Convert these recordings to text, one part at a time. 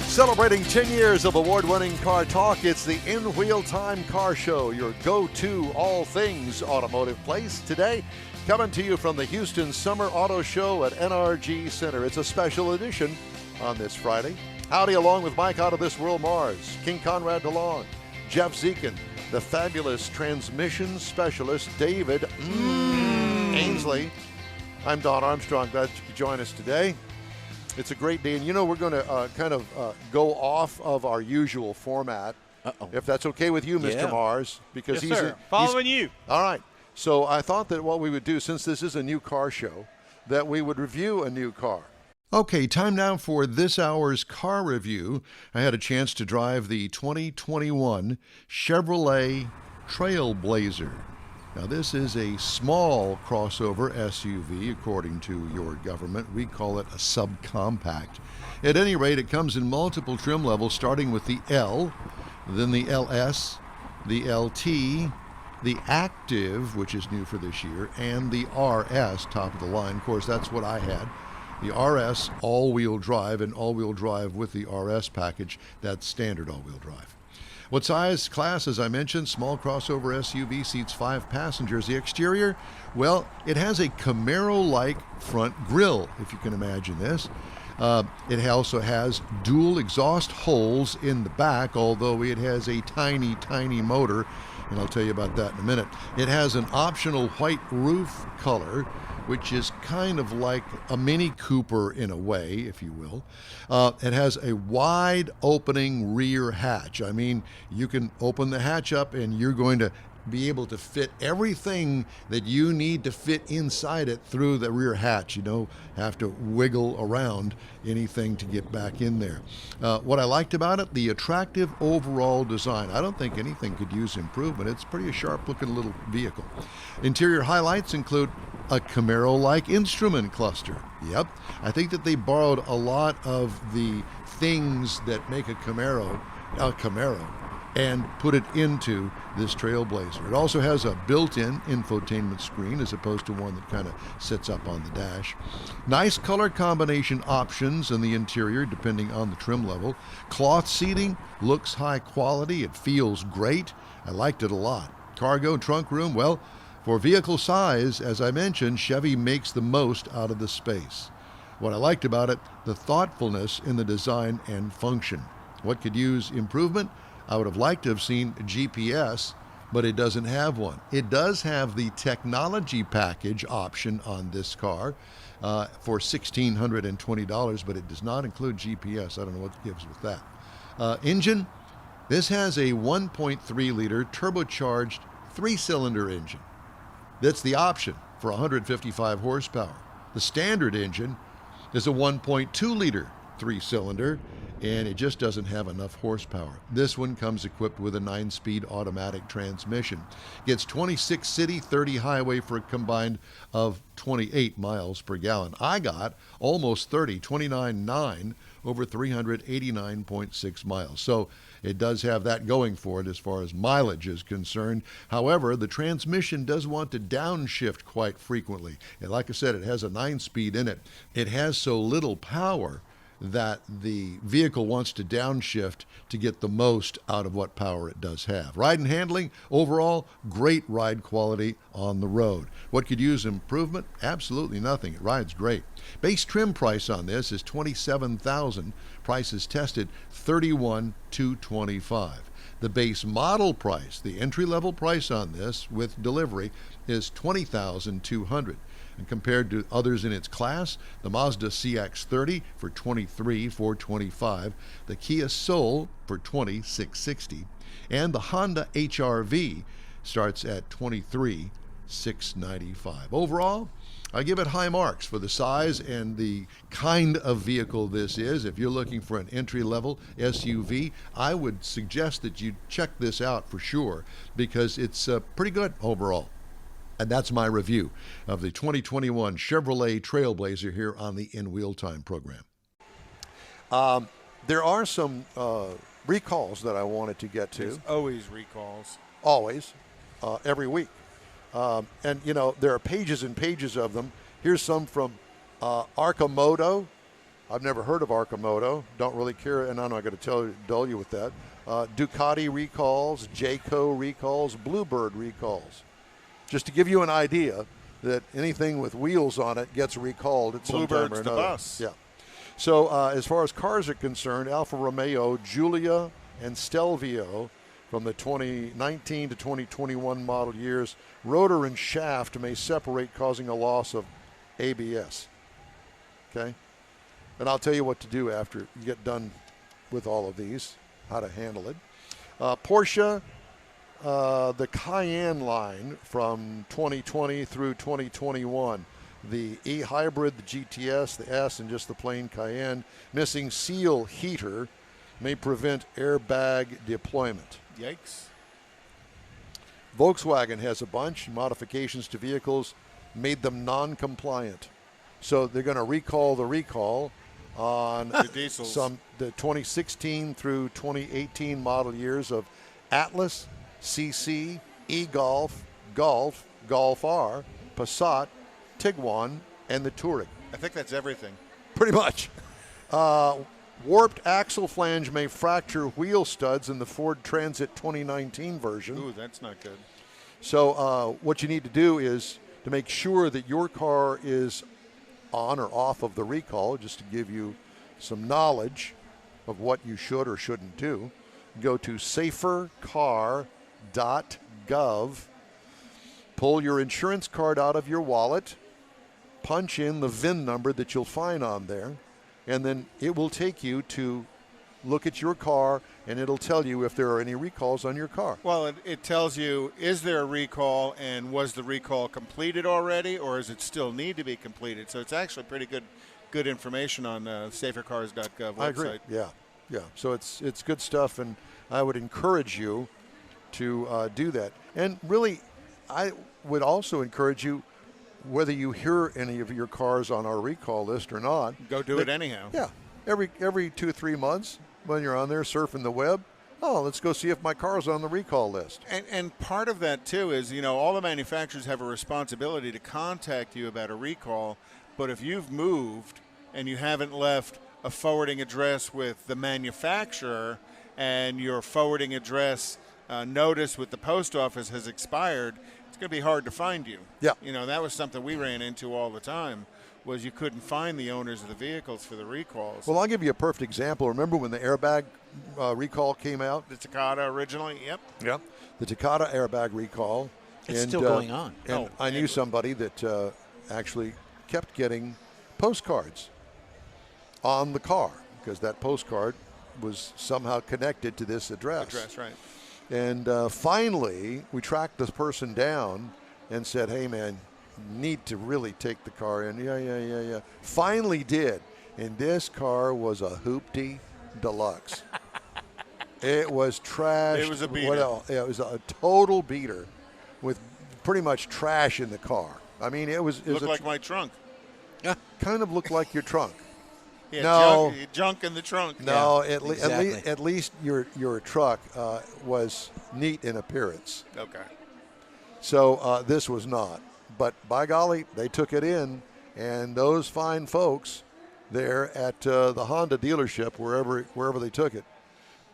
Celebrating 10 years of award-winning car talk, it's the In Wheel Time Car Show, your go-to all things automotive place. Today, coming to you from the Houston Summer Auto Show at NRG Center. It's a special edition on this Friday. Howdy, along with Mike Out of This World Mars, King Conrad DeLong, Jeff Zekin, the fabulous transmission specialist, David Ainsley. I'm Don Armstrong. Glad you could join us today. It's a great day, and you know we're going to kind of go off of our usual format, if that's okay with you, Mr. Mars, because yes, following you. All right. So I thought that what we would do, since this is a new car show, that we would review a new car. Okay, time now for this hour's car review. I had a chance to drive the 2021 Chevrolet Trailblazer. Now, this is a small crossover SUV, according to your government. We call it a subcompact. At any rate, it comes in multiple trim levels, starting with the L, then the LS, the LT, the Active, which is new for this year, and the RS, top of the line. Of course, that's what I had. The RS all-wheel drive, and all-wheel drive with the RS package, that's standard all-wheel drive. What size class, as I mentioned, small crossover SUV, seats 5 passengers. The exterior, well, it has a Camaro-like front grille, if you can imagine this. It also has dual exhaust holes in the back, although it has a tiny, tiny motor, and I'll tell you about that in a minute. It has an optional white roof color, which is kind of like a Mini Cooper in a way, if you will. It has a wide opening rear hatch. I mean, you can open the hatch up and you're going to be able to fit everything that you need to fit inside it through the rear hatch. You don't have to wiggle around anything to get back in there. What I liked about it, the attractive overall design. I don't think anything could use improvement. It's pretty sharp-looking little vehicle. Interior highlights include a Camaro-like instrument cluster. Yep, I think that they borrowed a lot of the things that make a Camaro, and put it into this Trailblazer. It also has a built-in infotainment screen as opposed to one that kind of sits up on the dash. Nice color combination options in the interior depending on the trim level. Cloth seating looks high quality. It feels great. I liked it a lot. Cargo trunk room, well, for vehicle size, as I mentioned, Chevy makes the most out of the space. What I liked about it, the thoughtfulness in the design and function. What could use improvement? I would have liked to have seen GPS, but it doesn't have one. It does have the technology package option on this car for $1,620, but it does not include GPS. I don't know what it gives with that. Engine, this has a 1.3-liter turbocharged 3-cylinder engine. That's the option for 155 horsepower. The standard engine is a 1.2-liter 3-cylinder, and it just doesn't have enough horsepower. This one comes equipped with a 9-speed automatic transmission. Gets 26 city, 30 highway for a combined of 28 miles per gallon. I got almost 30, 29.9 over 389.6 miles. So it does have that going for it as far as mileage is concerned. However, the transmission does want to downshift quite frequently. And like I said, it has a 9-speed in it. It has so little power that the vehicle wants to downshift to get the most out of what power it does have. Ride and handling, overall, great ride quality on the road. What could use improvement? Absolutely nothing. It rides great. Base trim price on this is $27,000. Price is tested $31,225. The base model price, the entry-level price on this with delivery, is $20,200. And compared to others in its class, the Mazda CX-30 for $23,425, the Kia Soul for $26,660, and the Honda HR-V starts at $23,695. Overall, I give it high marks for the size and the kind of vehicle this is. If you're looking for an entry-level SUV, I would suggest that you check this out for sure because it's pretty good overall. And that's my review of the 2021 Chevrolet Trailblazer here on the In Wheel Time program. There are some recalls that I wanted to get to. There's always recalls. Always, every week. And, you know, there are pages and pages of them. Here's some from Arcamoto, I've never heard of Arcimoto. Don't really care, and I'm not going to dull you with that. Ducati recalls, Jayco recalls, Bluebird recalls. Just to give you an idea that anything with wheels on it gets recalled at some time or Bluebird's another. the bus. Yeah. So as far as cars are concerned, Alfa Romeo, Giulia, and Stelvio from the 2019 to 2021 model years, rotor and shaft may separate, causing a loss of ABS. Okay? And I'll tell you what to do after you get done with all of these, how to handle it. Porsche, the Cayenne line from 2020 through 2021. The E-Hybrid, the GTS, the S, and just the plain Cayenne. Missing seal heater may prevent airbag deployment. Yikes. Volkswagen has a bunch. Modifications to vehicles made them non-compliant. So they're going to recall the recall on the diesels. The 2016 through 2018 model years of Atlas, CC, E-Golf, Golf, Golf R, Passat, Tiguan, and the Touareg. I think that's everything. Pretty much. Warped axle flange may fracture wheel studs in the Ford Transit 2019 version. Ooh, that's not good. So what you need to do is to make sure that your car is on or off of the recall, just to give you some knowledge of what you should or shouldn't do. Go to safercar.gov, pull your insurance card out of your wallet, punch in the VIN number that you'll find on there, and then it will take you to look at your car, and it'll tell you if there are any recalls on your car. Well, it tells you, is there a recall, and was the recall completed already, or does it still need to be completed? So it's actually pretty good information on safercars.gov website. I agree. Yeah. So it's good stuff, and I would encourage you to do that. And really, I would also encourage you, whether you hear any of your cars on our recall list or not, Go do it anyhow. Yeah. Every 2-3 months when you're on there surfing the web, let's go see if my car's on the recall list. And part of that, too, is, all the manufacturers have a responsibility to contact you about a recall, but if you've moved and you haven't left a forwarding address with the manufacturer and your forwarding address notice with the post office has expired, it's going to be hard to find you. Yeah. That was something we ran into all the time, was you couldn't find the owners of the vehicles for the recalls. Well, I'll give you a perfect example. Remember when the airbag recall came out? The Takata originally, yep. Yep. The Takata airbag recall. It's still going on. And I knew somebody that actually kept getting postcards on the car because that postcard was somehow connected to this address. Right. And finally, we tracked this person down and said, hey, man, need to really take the car in. Yeah. Finally did. And this car was a hoopty deluxe. It was trashed. It was a beater. What else? Yeah, it was a total beater with pretty much trash in the car. I mean, it was Looked like my trunk. kind of looked like your trunk. Yeah, No. junk in the trunk. No, Yeah, exactly. at least your truck was neat in appearance. Okay. So this was not. But by golly, they took it in, and those fine folks there at the Honda dealership, wherever they took it,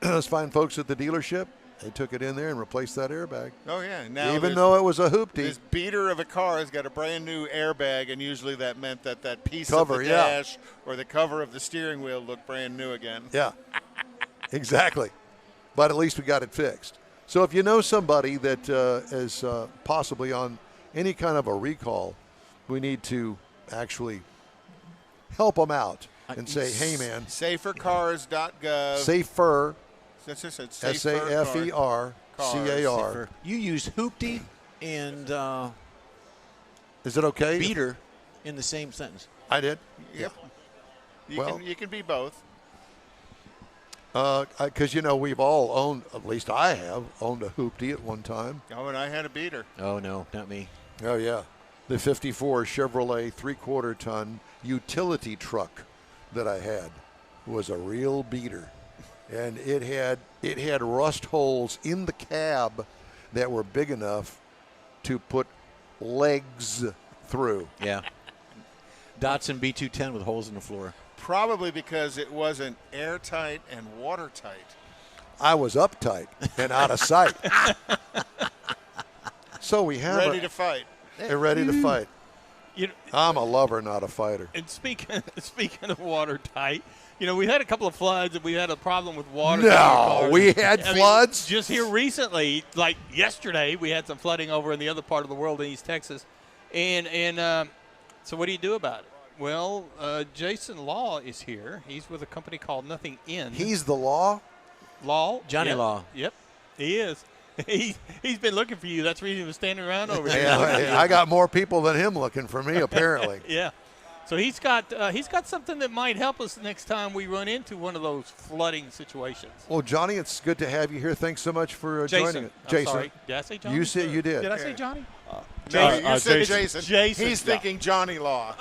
those fine folks at the dealership, they took it in there and replaced that airbag. Oh, yeah. Now Even though it was a hoopty. This beater of a car has got a brand new airbag, and usually that meant that piece Cover, of the yeah. dash or the cover of the steering wheel looked brand new again. Yeah, exactly. But at least we got it fixed. So if you know somebody that is possibly on any kind of a recall, we need to actually help them out and say, hey, man, Safercars.gov. safer, That's just it. SAFERCAR. Safer. You use hoopty and Is it okay? beater in the same sentence. I did. Yep. Well- You can be both. Because, we've all owned, at least I have, owned a hoopty at one time. Oh, and I had a beater. Oh, no, not me. Oh, yeah. The 54 Chevrolet 3/4 ton utility truck that I had was a real beater. And it had rust holes in the cab that were big enough to put legs through. Yeah. Datsun B210 with holes in the floor. Probably because it wasn't airtight and watertight. I was uptight and out of sight. So we have Ready to fight. They're ready to fight. You know, I'm a lover, not a fighter. and speaking of watertight, you know, we had a couple of floods and we had a problem with water. No, we had I mean, floods? just here recently, like yesterday, we had some flooding over in the other part of the world in East Texas. And so what do you do about it? Well, Jason Lall is here. He's with a company called Nothing In. He's the law? Lall. Johnny Yep. Lall. Yep, he is. He's been looking for you. That's the reason he was standing around over here. Yeah, I got more people than him looking for me, apparently. Yeah. So he's got something that might help us next time we run into one of those flooding situations. Well, Johnny, it's good to have you here. Thanks so much for Jason. joining us. I'm sorry. Did I say Johnny? You said you did. Did I say Johnny? No, you said Jason. Jason. He's thinking Johnny Law.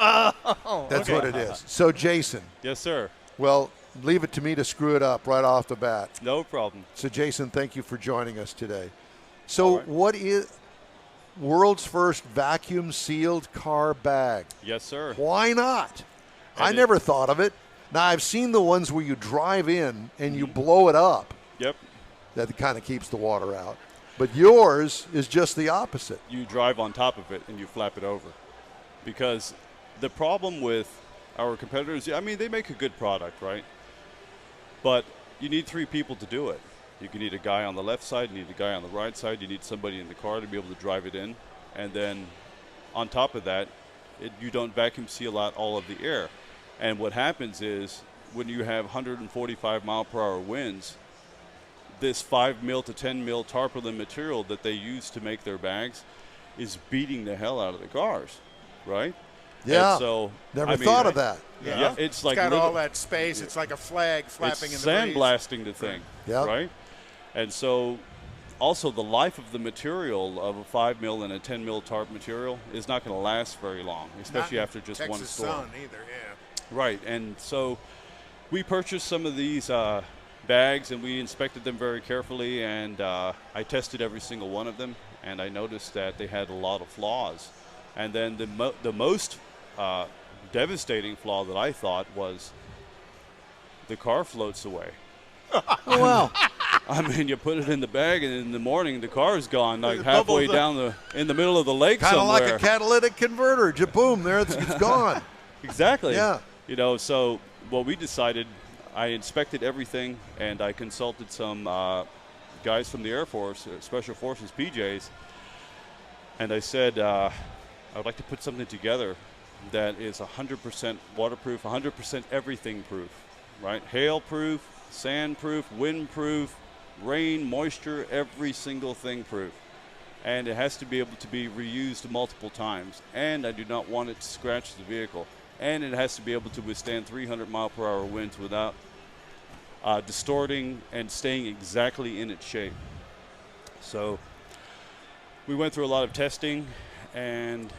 Oh, That's okay. what it is. So, Jason, Yes, sir. well, leave it to me to screw it up right off the bat. No problem. So, Jason, thank you for joining us today. So, All right. what is world's first vacuum-sealed car bag? Yes, sir. Why not? I And never thought of it. Now, I've seen the ones where you drive in and you blow it up. Yep. That kind of keeps the water out. But yours is just the opposite. You drive on top of it and you flap it over. Because the problem with our competitors, I mean, they make a good product, right? But you need 3 people to do it. You can need a guy on the left side, you need a guy on the right side, you need somebody in the car to be able to drive it in. And then on top of that, you don't vacuum seal out all of the air. And what happens is when you have 145 mile per hour winds, this 5 mil to 10 mil tarpaulin material that they use to make their bags is beating the hell out of the cars, right? Yeah. And so Never thought of that. Yeah, it's like got little- all that space. It's like a flag flapping it's in the breeze. sandblasting the thing, Yeah. right? And so also the life of the material of a 5 mil and a 10 mil tarp material is not going to last very long, especially Not after just Texas one storm. sun either, yeah. Right, and so we purchased some of these bags and we inspected them very carefully, and I tested every single one of them, and I noticed that they had a lot of flaws. And then the most devastating flaw that I thought was the car floats away. Oh, well. I mean, you put it in the bag, and in the morning the car's gone, like It halfway bubbles up. in the middle of the lake Kind of somewhere. like a catalytic converter. Boom, there it's gone. Exactly. Yeah. You know, so what we decided, I inspected everything, and I consulted some guys from the Air Force, Special Forces, PJs, and I said, I would like to put something together that is 100% waterproof, 100% everything proof, right? Hail proof, sand proof, wind proof, rain, moisture, every single thing proof. And it has to be able to be reused multiple times. And I do not want it to scratch the vehicle. And it has to be able to withstand 300 mile per hour winds without distorting and staying exactly in its shape. So we went through a lot of testing, and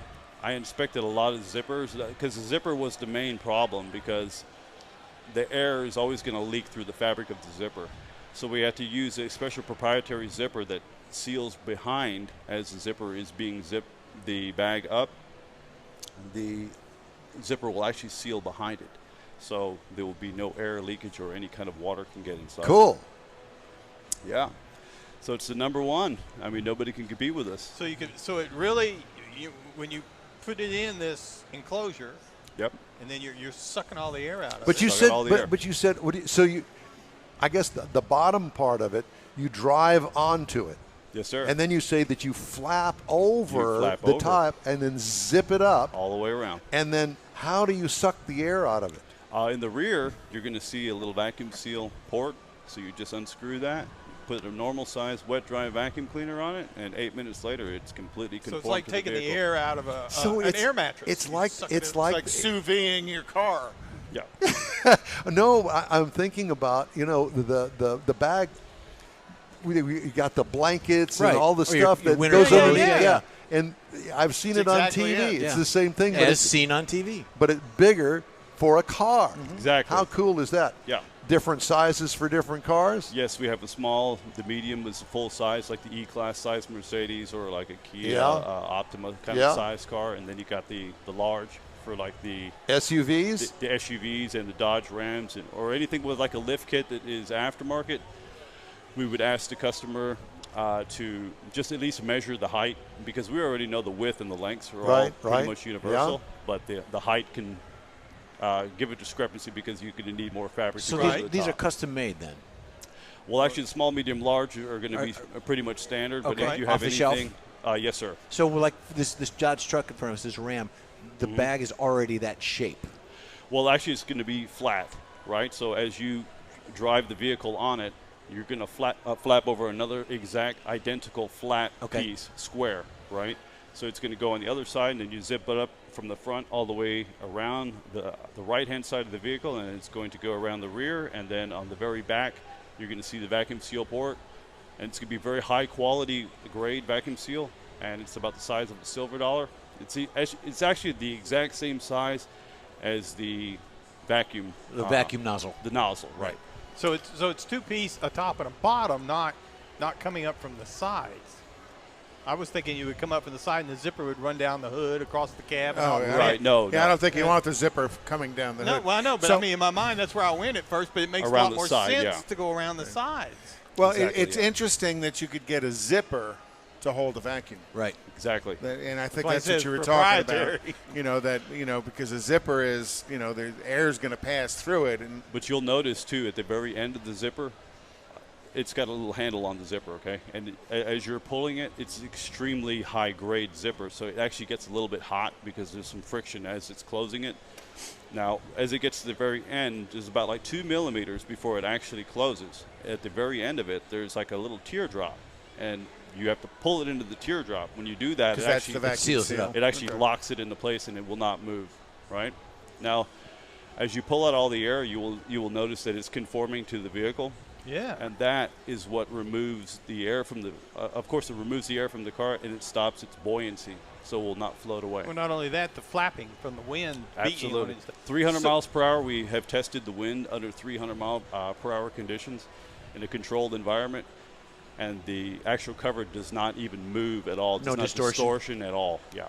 I inspected a lot of zippers, because the zipper was the main problem, because the air is always going to leak through the fabric of the zipper. So we had to use a special proprietary zipper that seals behind as the zipper is being zipped the bag up. The zipper will actually seal behind it, so there will be no air leakage or any kind of water can get inside. Cool. Yeah. So it's the number one. I mean, nobody can compete with us. So so it really, when you put it in this enclosure, Yep. and then you're sucking all the air out of But it. you Suck said, all the air. but you said, I guess the bottom part of it, you drive onto it, Yes, sir. and then you say that you flap over flap the over. top and then zip it up, all the way around. and then how do you suck the air out of it? In the rear, you're going to see a little vacuum seal port. So you just unscrew that, put a normal size wet dry vacuum cleaner on it, and 8 minutes later, it's completely So conformed it's like to taking the vehicle. air out of an air mattress. It's You like suck it it's in. like, Like sous videing your car. Yeah. no. I'm thinking about the bag. We got the blankets Right. and all the Or your- stuff your that winter goes coat. underneath. Yeah, Yeah, and I've seen It's it on exactly TV. it. It's Yeah. the same thing, but As it's seen on TV. bigger for a car. Exactly. How cool is that? Yeah. Different sizes for different cars. Yes, we have a small, the medium is a full size, like the E-Class size Mercedes or like a Kia Yeah. Optima kind Yeah. of size car. And then you got the large for like the SUVs? the SUVs and the Dodge Rams, or anything with like a lift kit that is aftermarket, we would ask the customer to just at least measure the height, because we already know the width and the lengths are all pretty much universal, but the height can give a discrepancy because you're going to need more fabric. So these are custom made then? Well, actually, the small, medium, large are going to be pretty much standard. But if you have Off the shelf? Yes, sir. So like this Dodge truck in front of us, this Ram, the bag is already that shape. Well, actually, it's going to be flat, right? So as you drive the vehicle on it, you're going to flap over another exact identical flat piece, square, right? So it's going to go on the other side, and then you zip it up from the front all the way around the right-hand side of the vehicle, and it's going to go around the rear, and then on the very back, you're going to see the vacuum seal port, and it's going to be very high-quality grade vacuum seal, and it's about the size of a silver dollar. It's actually the exact same size as the vacuum. The vacuum nozzle. The nozzle, right. So it's two-piece, a top and a bottom, not coming up from the sides. I was thinking you would come up from the side and the zipper would run down the hood across the cab. And all that. Right, no. Yeah, I don't think you want the zipper coming down the hood. Well, I know, but I mean, in my mind, that's where I went at first, but it makes a lot more sense to go around the sides. Well, it's interesting that you could get a zipper to hold a vacuum. Right. Exactly. And I think that's what you were talking about. Because a zipper is, the air is going to pass through it. But you'll notice, too, at the very end of the zipper, it's got a little handle on the zipper, okay? And as you're pulling it, it's extremely high-grade zipper, so it actually gets a little bit hot because there's some friction as it's closing it. Now, as it gets to the very end, there's about like 2 millimeters before it actually closes. At the very end of it, there's like a little teardrop, and you have to pull it into the teardrop. When you do that, it seals it up. It actually locks it into place, and it will not move, right? Now, as you pull out all the air, you will notice that it's conforming to the vehicle. Yeah. And that is what removes the air from the of course, it removes the air from the car, and it stops its buoyancy, so it will not float away. Well, not only that, the flapping from the wind. Absolutely. 300 miles per hour, we have tested the wind under 300 mile per hour conditions in a controlled environment, and the actual cover does not even move at all. No distortion at all. Yeah.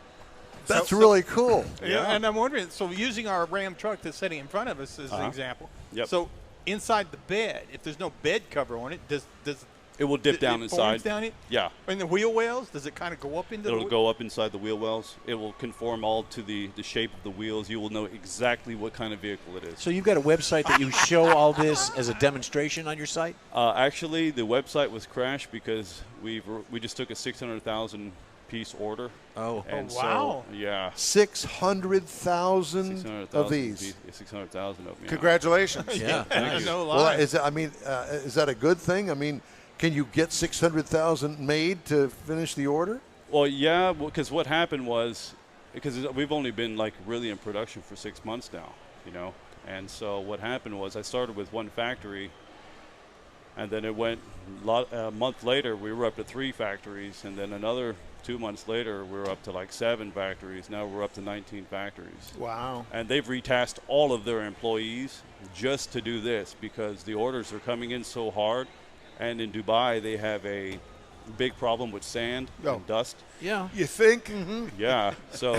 That's really cool. Yeah, and I'm wondering, so using our Ram truck that's sitting in front of us as an example. Yep. So inside the bed, if there's no bed cover on it, does it will dip down inside? Down it? Yeah. And the wheel wells, does it kind of go up into It'll go up inside the wheel wells. It will conform all to the shape of the wheels. You will know exactly what kind of vehicle it is. So you've got a website that you show all this as a demonstration on your site? Actually, the website was crashed because we just took a 600,000 piece order. And wow. So, yeah. 600,000 of these. 600,000 of them. Congratulations. Yeah. No Well, lie. is that a good thing? I mean, can you get 600,000 made to finish the order? Well, yeah, because what happened was, because we've only been like really in production for 6 months now, and so what happened was I started with one factory, and then it went a month later we were up to 3 factories, and then another 2 months later we were up to like 7 factories. Now we're up to 19 factories. Wow. And they've retasked all of their employees just to do this because the orders are coming in so hard. And in Dubai, they have a big problem with sand and dust. Yeah. You think? Yeah. So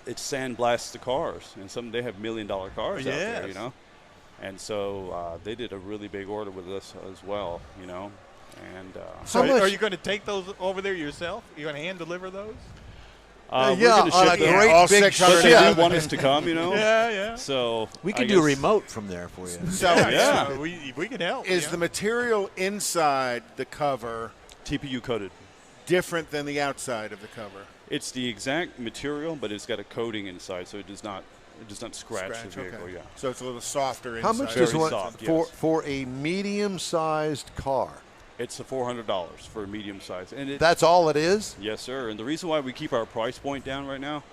it sandblasts the cars. And they have $1 million cars out there, And so they did a really big order with us as well, And so are you going to take those over there yourself? Are you going to hand deliver those? we're going to ship them. great big But they do want us to come, Yeah. So we can do a remote from there for you. So Yeah. We can help. is the material inside the cover TPU coated. different than the outside of the cover? It's the exact material, but it's got a coating inside, so it does not scratch the vehicle. Okay. Yeah. So it's a little softer inside. How much Very does one soft, for a medium-sized car? It's $400 for a medium size, and That's all it is? yes, sir. And the reason why we keep our price point down right now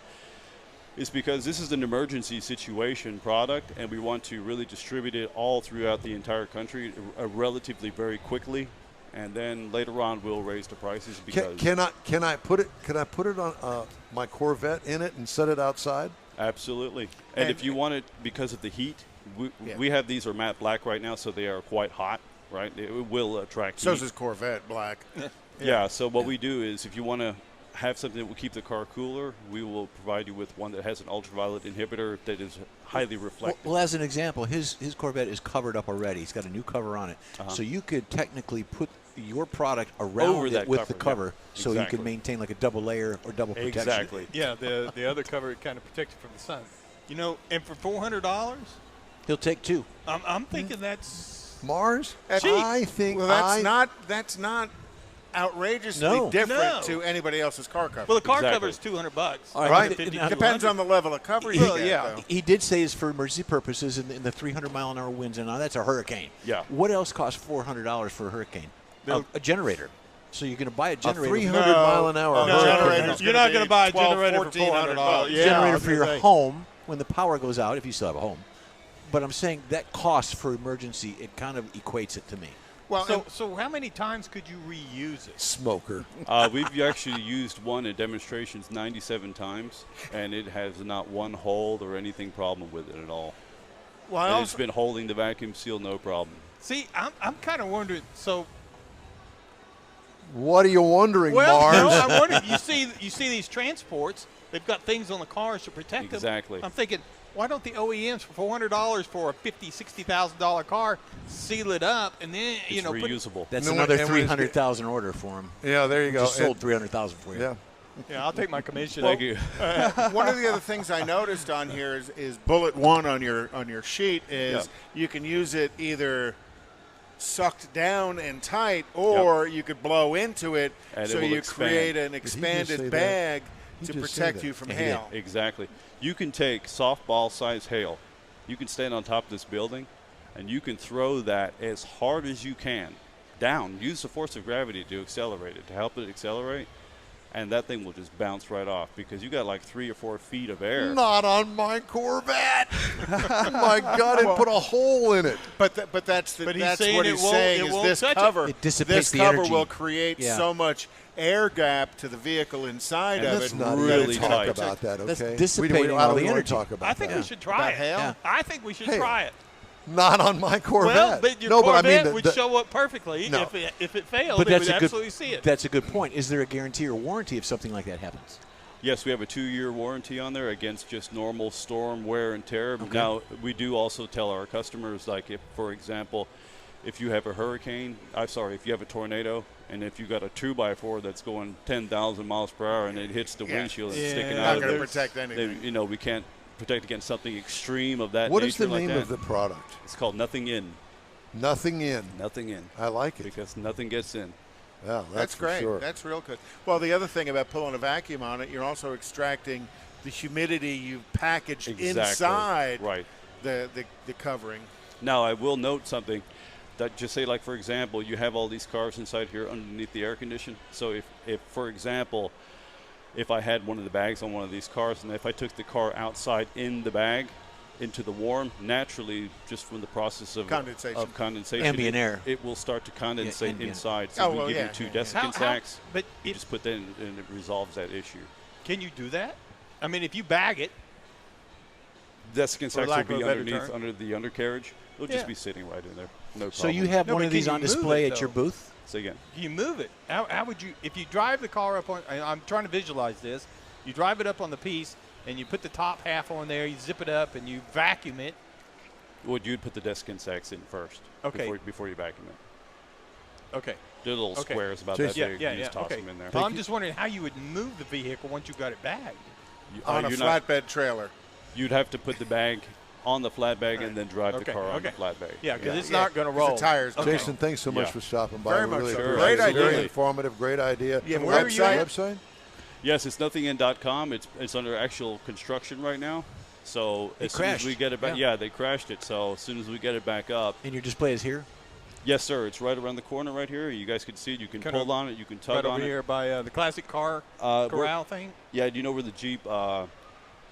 is because this is an emergency situation product, and we want to really distribute it all throughout the entire country relatively very quickly, and then later on we'll raise the prices because Can I put it on my Corvette in it and set it outside? absolutely. And if you want it because of the heat, we have these are matte black right now, so they are quite hot. Right, it will attract. So heat. is Corvette black. Yeah. So what we do is, if you want to have something that will keep the car cooler, we will provide you with one that has an ultraviolet inhibitor that is highly reflective. Well, as an example, his Corvette is covered up already. He's got a new cover on it. So you could technically put your product around Over it that with cover, the cover, yeah. so you Exactly. can maintain like a double layer or double protection. Exactly. Yeah, the other cover kind of protects you from the sun. You know, and for $400, He'll take two. I'm thinking that's Mars? Cheap. I think Well, that's not outrageously No. different No. to anybody else's car cover. well, the car Exactly. cover is $200. All right. Right. It Depends on the level of cover you Well, get, yeah. though. He did say it's for emergency purposes in the 300-mile-an-hour winds, and now that's a hurricane. Yeah. What else costs $400 for a hurricane? A generator. So you're going to buy a A generator. 300-mile-an-hour No, hurricane. generator's You're gonna not going be to buy a $1,200, generator for $1,400. $400. Yeah, I generator was for your gonna say. home when the power goes out, if you still have a home. But I'm saying that cost for emergency, it kind of equates it to me. Well, So how many times could you reuse it? Smoker. We've actually used one in demonstrations 97 times, and it has not one hole or anything problem with it at all. well, I And it's also, been holding the vacuum seal, no problem. See, I'm kind of wondering. So, What are you wondering, well, Mars? no, I'm wondering. You see these transports. They've got things on the cars to protect them. Exactly. I'm thinking, why don't the OEMs for $400 for a $50,000-$60,000 car seal it up and then It's put reusable. That's No, another and when it's- 300,000 order for him. Yeah, there you go. Just sold 300,000 for you. Yeah. Yeah, I'll take my commission. Thank you. one of the other things I noticed on here is bullet one on your sheet is Yeah. you can use it either sucked down and tight, or you could blow into it, And it so will you expand. create an say expanded that? bag He to just said protect that. you from Yeah, he did. hail. Exactly. You can take softball-sized hail. You can stand on top of this building, and you can throw that as hard as you can down. Use the force of gravity to accelerate it, to help it accelerate, and that thing will just bounce right off because you got like 3 or 4 feet of air. Not on my Corvette. My God, it put a hole in it. But that's But he's that's saying what it he's won't- saying it is won't this touch it. cover. It dissipates this the cover energy. will create Yeah. so much air gap to the vehicle inside And of Let's it. not really even talk tight. about that, That's okay? dissipating I all don't the want energy. to talk about I think that. we should try About it. hail? Yeah. I think we should Hey. try it. Not on my Corvette. Well, but your no, Corvette but I mean, would show up perfectly. No. If it failed, But it that's would a absolutely good. see it. That's a good point. Is there a guarantee or warranty if something like that happens? Yes, we have a 2-year warranty on there against just normal storm wear and tear. Now, we do also tell our customers, like if, for example, if you have a hurricane, if you have a tornado, and if you got a 2x4 that's going 10,000 miles per hour and it hits the windshield and it's sticking Not out of going to there, protect anything. we can't protect against something extreme of that what nature is the like name that. of the product? It's called Nothing In. Nothing in. Nothing In. I like it. Because nothing gets in. Yeah, That's for great. Sure. That's real good. Well, the other thing about pulling a vacuum on it, you're also extracting the humidity you've packaged Exactly. inside Right. the covering. Now, I will note something. That just say, like, for example, you have all these cars inside here underneath the air condition. So if for example, if I had one of the bags on one of these cars and if I took the car outside in the bag into the warm, naturally, just from the process of condensation, Ambient air. it will start to condensate ambient. inside. So Oh, we well, give yeah, you 2 yeah, yeah. desiccant sacks. But You just put that in and it resolves that issue. can you do that? I mean, if you bag it, Desiccant sacks lack will of be a better underneath, term. under the undercarriage. It'll Yeah. just be sitting right in there. No problem. So you have No, one but of these can on you move display it, at your though? booth? Say again. you move it. How would you, if you drive the car up on, I'm trying to visualize this, you drive it up on the piece and you put the top half on there, you zip it up and you vacuum it. Well, you'd put the desiccant sacks in first. Okay. Before you vacuum it. Okay. They're little Okay. squares about Jason. that big. Yeah, You just yeah, toss okay. them in there. Well, I'm just wondering how you would move the vehicle once you got it bagged. On a you're not- flatbed trailer. You'd have to put the bag on the flat bag and then drive Okay, the car on okay. the flat bag. Yeah, because it's Yeah, not going to 'cause roll. the tires don't Jason, thanks so much Yeah. for stopping by. Very We much really so. appreciate Great it. Very idea. informative, great idea. You have a Where are website? you at? Website? Yes, it's nothingin.com. It's under actual construction right now. So It as soon as crashed. we get it back, Yeah. yeah, they crashed it. So as soon as we get it back up, And your display is here? yes, sir, it's right around the corner right here. You guys can see it. You can Kind pull of on it. You can tug Right over on here by the classic car it. corral thing. Yeah, do you know where the Jeep,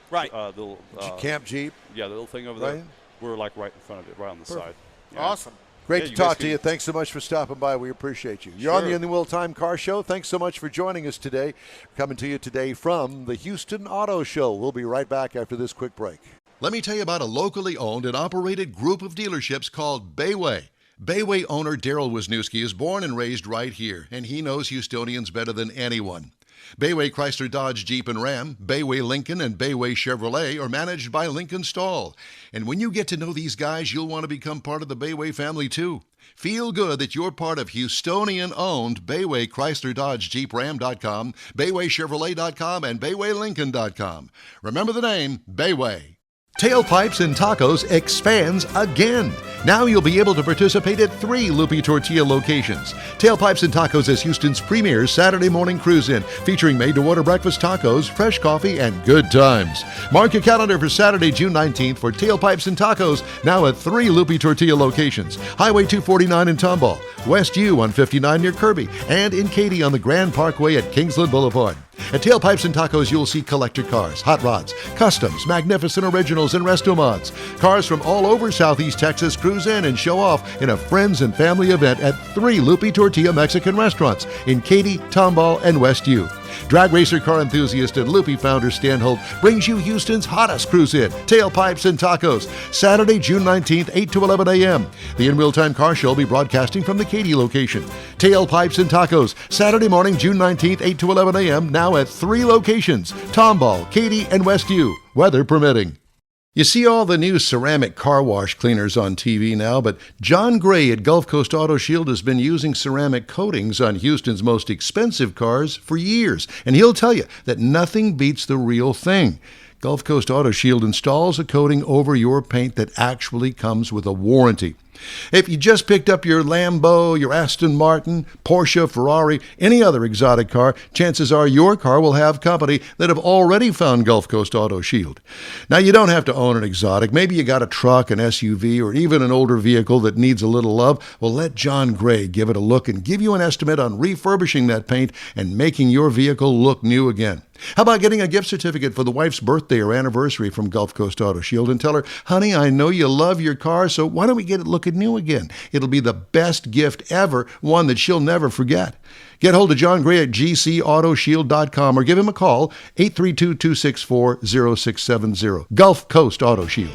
Right. the little, Camp Jeep. yeah, the little thing over Right. there? We're like right in front of it, right on the side. Yeah. Awesome. Great Yeah, to you guys talk to can- you. Thanks so much for stopping by. We appreciate you. You're on the Sure. In the Wheel Time Car Show. Thanks so much for joining us today. Coming to you today from the Houston Auto Show. We'll be right back after this quick break. Let me tell you about a locally owned and operated group of dealerships called Bayway. Bayway owner Daryl Wisniewski is born and raised right here, and he knows Houstonians better than anyone. Bayway Chrysler Dodge Jeep and Ram, Bayway Lincoln, and Bayway Chevrolet are managed by Lincoln Stahl. And when you get to know these guys, you'll want to become part of the Bayway family too. Feel good that you're part of Houstonian-owned Bayway Chrysler Dodge Jeep Ram.com, BaywayChevrolet.com, and BaywayLincoln.com. Remember the name, Bayway. Tailpipes and Tacos expands again. Now you'll be able to participate at 3 Loopy Tortilla locations. Tailpipes and Tacos is Houston's premier Saturday morning cruise-in, featuring made-to-order breakfast tacos, fresh coffee, and good times. Mark your calendar for Saturday, June 19th for Tailpipes and Tacos, now at 3 Loopy Tortilla locations. Highway 249 in Tomball, West U on 59 near Kirby, and in Katy on the Grand Parkway at Kingsland Boulevard. At Tailpipes and Tacos, you'll see collector cars, hot rods, customs, magnificent originals, and resto mods. Cars from all over Southeast Texas cruise in and show off in a friends and family event at 3 Loopy Tortilla Mexican restaurants in Katy, Tomball, and West U. Drag racer, car enthusiast, and Loopy founder Stan Holt brings you Houston's hottest cruise-in, Tailpipes and Tacos, Saturday, June 19th, 8 to 11 a.m. The In Real Time Car Show will be broadcasting from the Katy location. Tailpipes and Tacos, Saturday morning, June 19th, 8 to 11 a.m., now at 3 locations, Tomball, Katy, and West U, weather permitting. You see all the new ceramic car wash cleaners on TV now, but John Gray at Gulf Coast Auto Shield has been using ceramic coatings on Houston's most expensive cars for years, and he'll tell you that nothing beats the real thing. Gulf Coast Auto Shield installs a coating over your paint that actually comes with a warranty. If you just picked up your Lambo, your Aston Martin, Porsche, Ferrari, any other exotic car, chances are your car will have company that have already found Gulf Coast Auto Shield. Now, you don't have to own an exotic. Maybe you got a truck, an SUV, or even an older vehicle that needs a little love. Well, let John Gray give it a look and give you an estimate on refurbishing that paint and making your vehicle look new again. How about getting a gift certificate for the wife's birthday or anniversary from Gulf Coast Auto Shield and tell her, honey, I know you love your car, so why don't we get it looking new again? It'll be the best gift ever, one that she'll never forget. Get hold of John Gray at gcautoshield.com or give him a call, 832-264-0670. Gulf Coast Auto Shield.